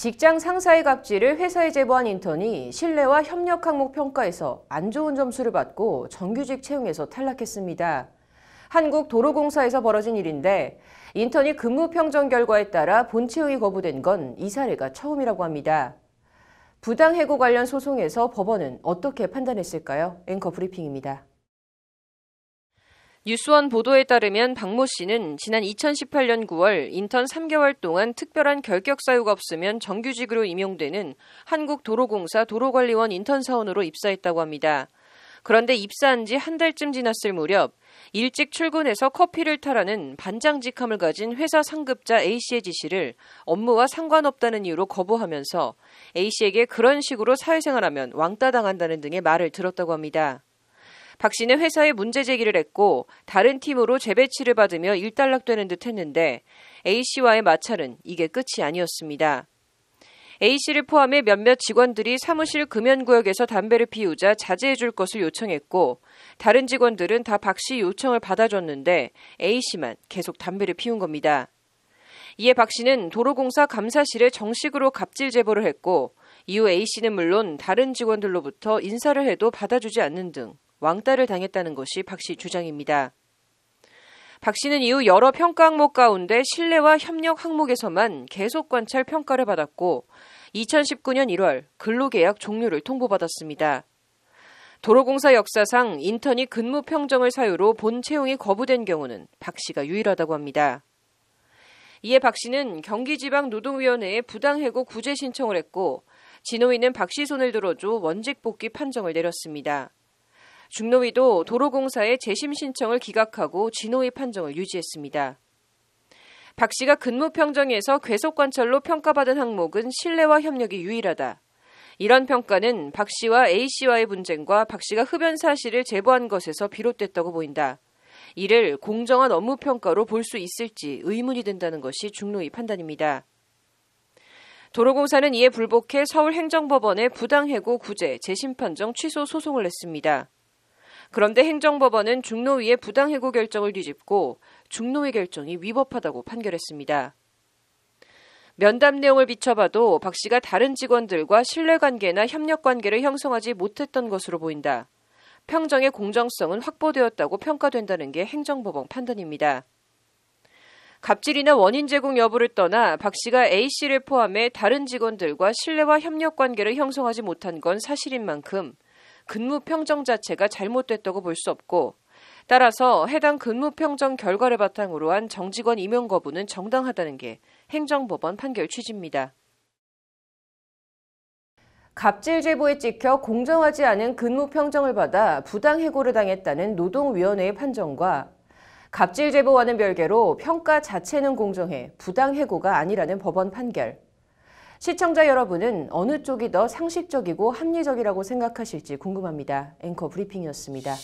직장 상사의 갑질을 회사에 제보한 인턴이 신뢰와 협력 항목 평가에서 안 좋은 점수를 받고 정규직 채용에서 탈락했습니다. 한국도로공사에서 벌어진 일인데 인턴이 근무 평정 결과에 따라 본 채용이 거부된 건 이 사례가 처음이라고 합니다. 부당해고 관련 소송에서 법원은 어떻게 판단했을까요? 앵커 브리핑입니다. 뉴스원 보도에 따르면 박모 씨는 지난 2018년 9월 인턴 3개월 동안 특별한 결격 사유가 없으면 정규직으로 임용되는 한국도로공사 도로관리원 인턴 사원으로 입사했다고 합니다. 그런데 입사한 지 한 달쯤 지났을 무렵 일찍 출근해서 커피를 타라는 반장직함을 가진 회사 상급자 A씨의 지시를 업무와 상관없다는 이유로 거부하면서 A씨에게 그런 식으로 사회생활하면 왕따 당한다는 등의 말을 들었다고 합니다. 박 씨는 회사에 문제 제기를 했고 다른 팀으로 재배치를 받으며 일단락되는 듯 했는데 A씨와의 마찰은 이게 끝이 아니었습니다. A씨를 포함해 몇몇 직원들이 사무실 금연구역에서 담배를 피우자 자제해 줄 것을 요청했고 다른 직원들은 다 박 씨 요청을 받아줬는데 A씨만 계속 담배를 피운 겁니다. 이에 박 씨는 도로공사 감사실에 정식으로 갑질 제보를 했고 이후 A씨는 물론 다른 직원들로부터 인사를 해도 받아주지 않는 등 왕따를 당했다는 것이 박 씨 주장입니다. 박 씨는 이후 여러 평가 항목 가운데 신뢰와 협력 항목에서만 계속 관찰 평가를 받았고 2019년 1월 근로계약 종료를 통보받았습니다. 도로공사 역사상 인턴이 근무 평정을 사유로 본 채용이 거부된 경우는 박 씨가 유일하다고 합니다. 이에 박 씨는 경기지방노동위원회에 부당해고 구제 신청을 했고 진호위는 박 씨 손을 들어줘 원직 복귀 판정을 내렸습니다. 중노위도 도로공사의 재심 신청을 기각하고 진호위 판정을 유지했습니다. 박 씨가 근무 평정에서 괴속 관찰로 평가받은 항목은 신뢰와 협력이 유일하다. 이런 평가는 박 씨와 A씨와의 분쟁과 박 씨가 흡연 사실을 제보한 것에서 비롯됐다고 보인다. 이를 공정한 업무 평가로 볼 수 있을지 의문이 든다는 것이 중노위 판단입니다. 도로공사는 이에 불복해 서울행정법원에 부당해고 구제, 재심 판정 취소 소송을 냈습니다. 그런데 행정법원은 중노위의 부당해고 결정을 뒤집고 중노위 결정이 위법하다고 판결했습니다. 면담 내용을 비춰봐도 박 씨가 다른 직원들과 신뢰관계나 협력관계를 형성하지 못했던 것으로 보인다. 평정의 공정성은 확보되었다고 평가된다는 게 행정법원 판단입니다. 갑질이나 원인 제공 여부를 떠나 박 씨가 A씨를 포함해 다른 직원들과 신뢰와 협력관계를 형성하지 못한 건 사실인 만큼 근무 평정 자체가 잘못됐다고 볼 수 없고 따라서 해당 근무 평정 결과를 바탕으로 한 정직원 임용 거부는 정당하다는 게 행정법원 판결 취지입니다. 갑질 제보에 찍혀 공정하지 않은 근무 평정을 받아 부당해고를 당했다는 노동위원회의 판정과 갑질 제보와는 별개로 평가 자체는 공정해 부당해고가 아니라는 법원 판결. 시청자 여러분은 어느 쪽이 더 상식적이고 합리적이라고 생각하실지 궁금합니다. 앵커 브리핑이었습니다.